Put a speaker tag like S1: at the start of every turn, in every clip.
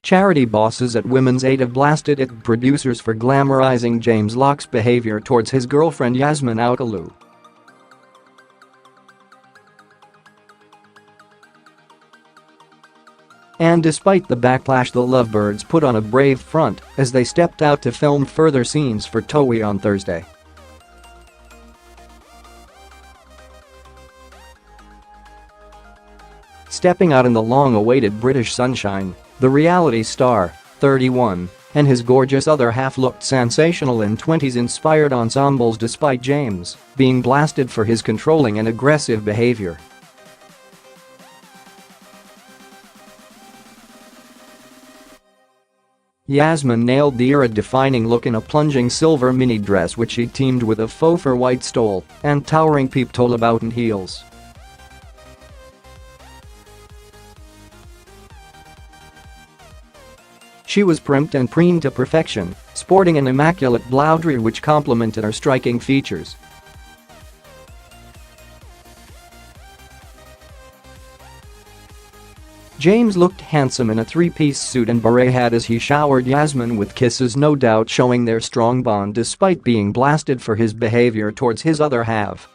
S1: Charity bosses at Women's Aid have blasted at producers for glamorizing James Locke's behavior towards his girlfriend Yasmin Oukalou. And despite the backlash, the lovebirds put on a brave front as they stepped out to film further scenes for TOWIE on Thursday. Stepping out in the long-awaited British sunshine, the reality star, 31, and his gorgeous other half looked sensational in 20s-inspired ensembles despite James being blasted for his controlling and aggressive behavior. Yasmin nailed the era-defining look in a plunging silver mini dress which she teamed with a faux fur white stole and towering peep-toe-button heels. She was primped and preened to perfection, sporting an immaculate blouserie which complemented her striking features. James looked handsome in a three-piece suit and beret hat as he showered Yasmin with kisses, no doubt showing their strong bond despite being blasted for his behavior towards his other half.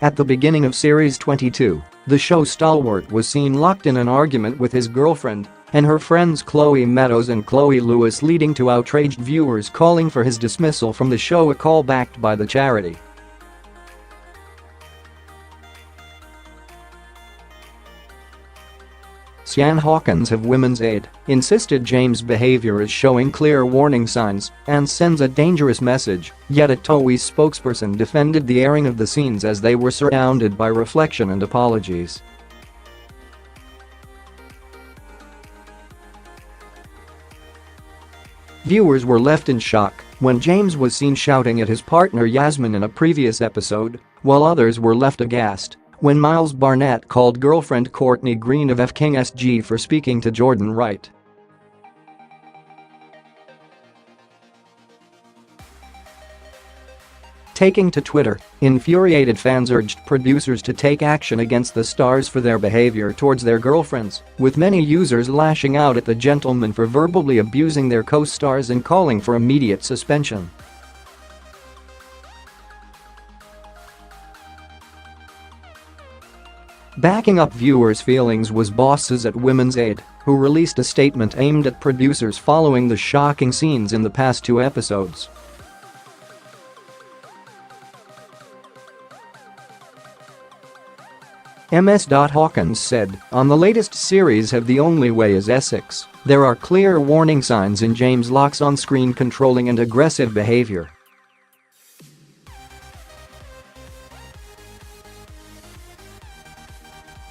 S1: At the beginning of Series 22, the show stalwart was seen locked in an argument with his girlfriend and her friends Chloe Meadows and Chloe Lewis, leading to outraged viewers calling for his dismissal from the show, a call backed by the charity. Sian Hawkins of Women's Aid insisted James' behavior is showing clear warning signs and sends a dangerous message, yet a TOWIE spokesperson defended the airing of the scenes as they were surrounded by reflection and apologies. Viewers were left in shock when James was seen shouting at his partner Yasmin in a previous episode, while others were left aghast when Miles Barnett called girlfriend Courtney Green of F King SG for speaking to Jordan Wright. Taking to Twitter, infuriated fans urged producers to take action against the stars for their behavior towards their girlfriends, with many users lashing out at the gentlemen for verbally abusing their co-stars and calling for immediate suspension. Backing up viewers' feelings was bosses at Women's Aid, who released a statement aimed at producers following the shocking scenes in the past two episodes. Ms. Hawkins said, "On the latest series of The Only Way is Essex, there are clear warning signs in James Locke's on-screen controlling and aggressive behavior.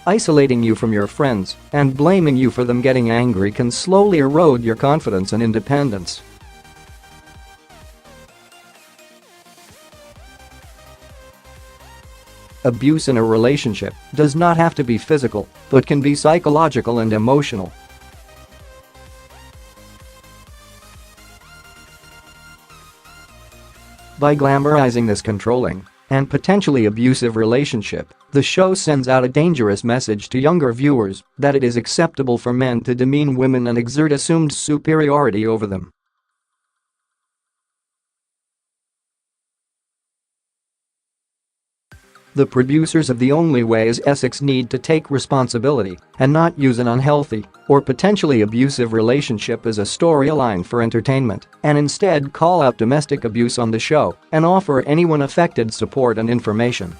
S1: Isolating you from your friends and blaming you for them getting angry can slowly erode your confidence and independence. Abuse in a relationship does not have to be physical, but can be psychological and emotional. By glamorizing this controlling and potentially abusive relationship, the show sends out a dangerous message to younger viewers that it is acceptable for men to demean women and exert assumed superiority over them. The producers of The Only Way is Essex need to take responsibility and not use an unhealthy or potentially abusive relationship as a storyline for entertainment, and instead call out domestic abuse on the show and offer anyone affected support and information."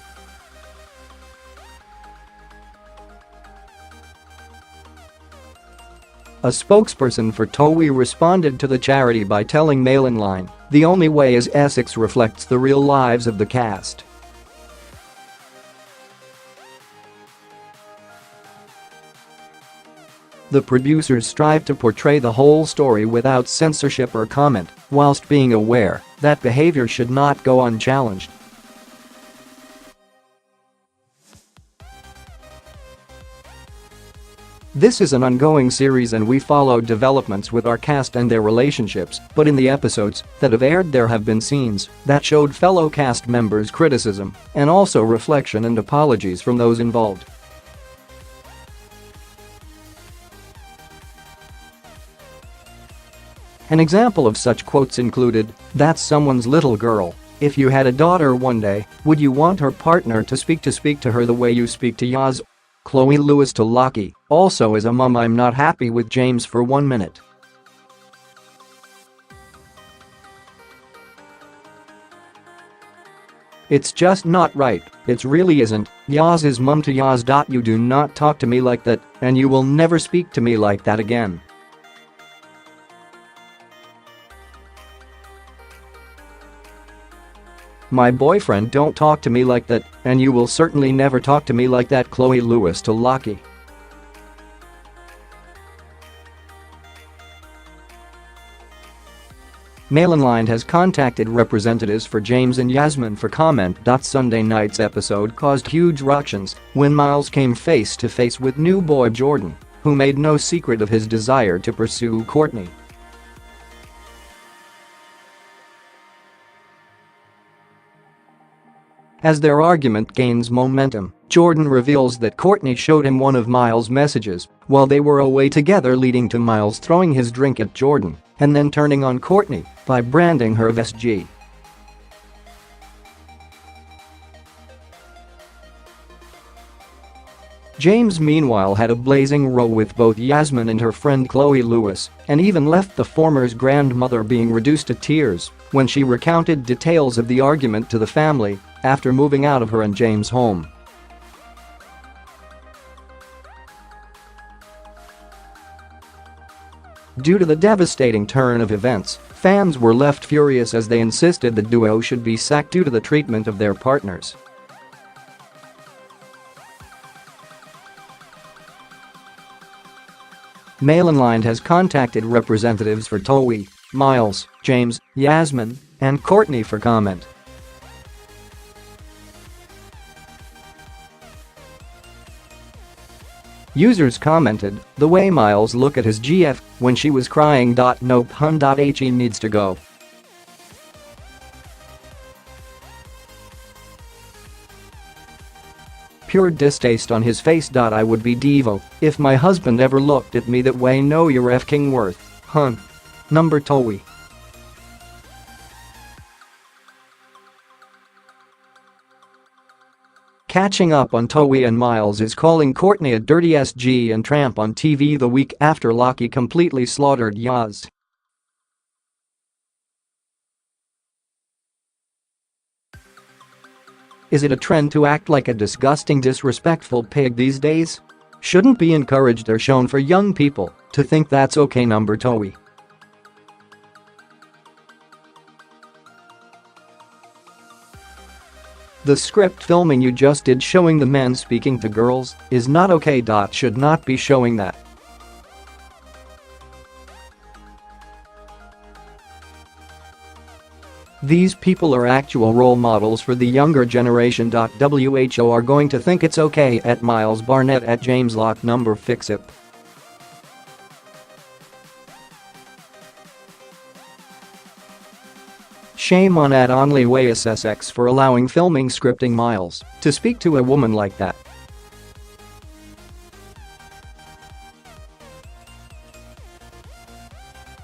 S1: A spokesperson for TOWIE responded to the charity by telling Mail Online, "The Only Way is Essex reflects the real lives of the cast. The producers strive to portray the whole story without censorship or comment, whilst being aware that behavior should not go unchallenged." This is an ongoing series and we follow developments with our cast and their relationships, but in the episodes that have aired there have been scenes that showed fellow cast members criticism and also reflection and apologies from those involved. An example of such quotes included, "That's someone's little girl. If you had a daughter one day, would you want her partner to speak to her the way you speak to Yaz?" Chloe Lewis to Lockie, "Also as a mum I'm not happy with James for 1 minute. It's just not right, it really isn't. Yaz is mum to Yaz. You do not talk to me like that, and you will never speak to me like that again." "My boyfriend don't talk to me like that, and you will certainly never talk to me like that." Chloe Lewis to Lockie. Mail & Line has contacted representatives for James and Yasmin for comment. Sunday night's episode caused huge ructions when Miles came face to face with new boy Jordan, who made no secret of his desire to pursue Courtney. As their argument gains momentum, Jordan reveals that Courtney showed him one of Miles' messages while they were away together, leading to Miles throwing his drink at Jordan and then turning on Courtney by branding her VSG. James meanwhile had a blazing row with both Yasmin and her friend Chloe Lewis and even left the former's grandmother being reduced to tears when she recounted details of the argument to the family after moving out of her and James' home. Due to the devastating turn of events, fans were left furious as they insisted the duo should be sacked due to the treatment of their partners. Mail & Line has contacted representatives for TOWIE, Miles, James, Yasmin, and Courtney for comment. Users commented, "The way Miles look at his GF when she was crying. No pun. He needs to go." "Pure distaste on his face. I would be Devo if my husband ever looked at me that way. Know your f***ing worth, hun. Number TOWIE." Catching up on TOWIE and Miles is calling Courtney a dirty SG and tramp on TV the week after Lockie completely slaughtered Yaz. Is it a trend to act like a disgusting, disrespectful pig these days? Shouldn't be encouraged or shown for young people to think that's okay. Number TOWIE. The script filming you just did showing the men speaking to girls is not okay. Should not be showing that. These people are actual role models for the younger generation. WHO are going to think it's okay at Miles Barnett at James Locke. Number fix it. Shame on @Only Way SSX for allowing filming scripting Miles to speak to a woman like that.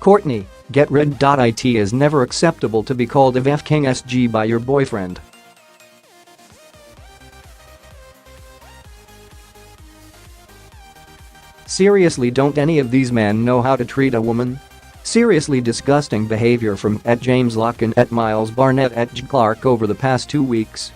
S1: Courtney, get rid. It is never acceptable to be called a f***ing SG by your boyfriend. Seriously, don't any of these men know how to treat a woman? Seriously disgusting behavior from @James Locke and @Miles Barnett @Clark over the past 2 weeks.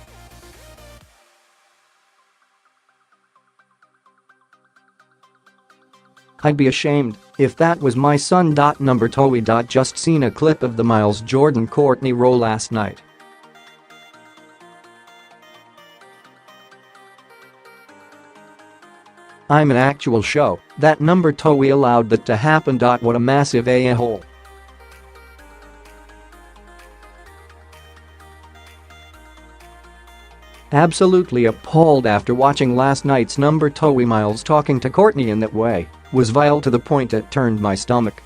S1: I'd be ashamed if that was my son. Number TOWIE. Just seen a clip of the Miles Jordan Courtney row last night. I'm an actual show that number TOWIE allowed that to happen. What a massive a-hole. Absolutely appalled after watching last night's number TOWIE. Miles talking to Courtney in that way was vile to the point it turned my stomach.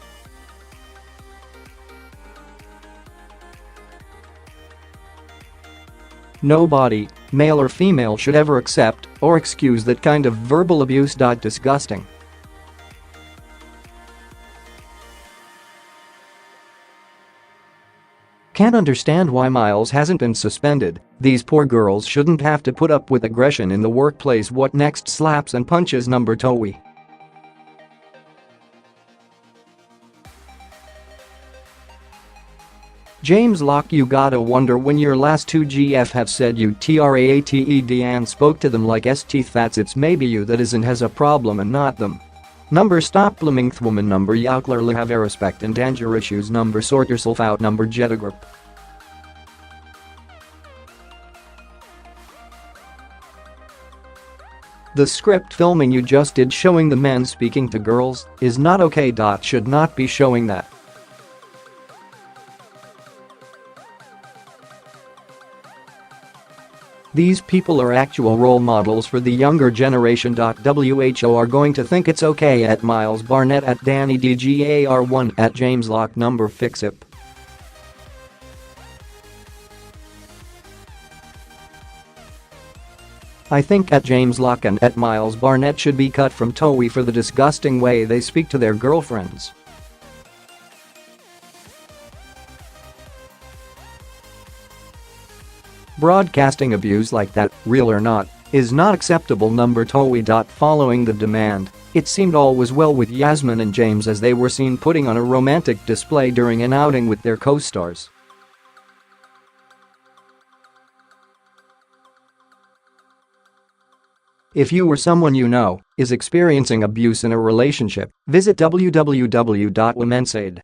S1: Nobody, male or female, should ever accept or excuse that kind of verbal abuse. Disgusting. Can't understand why Miles hasn't been suspended. These poor girls shouldn't have to put up with aggression in the workplace. What next? Slaps and punches number TOWIE. James Locke, you gotta wonder when your last 2GF have said you trated and spoke to them like teeth. That's it's maybe you that isn't has a problem and not them. Number stop blaming woman. Number you clearly have a respect and danger issues. Number sort yourself out. Number Jedagroup. The script filming you just did showing the men speaking to girls is not okay. Should not be showing that. These people are actual role models for the younger generation. WHO are going to think it's okay at Miles Barnett, at Danny DGAR1, at James Locke. Number fix it. I think at James Locke and at Miles Barnett should be cut from TOWIE for the disgusting way they speak to their girlfriends. Broadcasting abuse like that, real or not, is not acceptable. Number TOWIE. Following the demand, it seemed all was well with Yasmin and James as they were seen putting on a romantic display during an outing with their co-stars. If you or someone you know is experiencing abuse in a relationship, visit www.womensaid.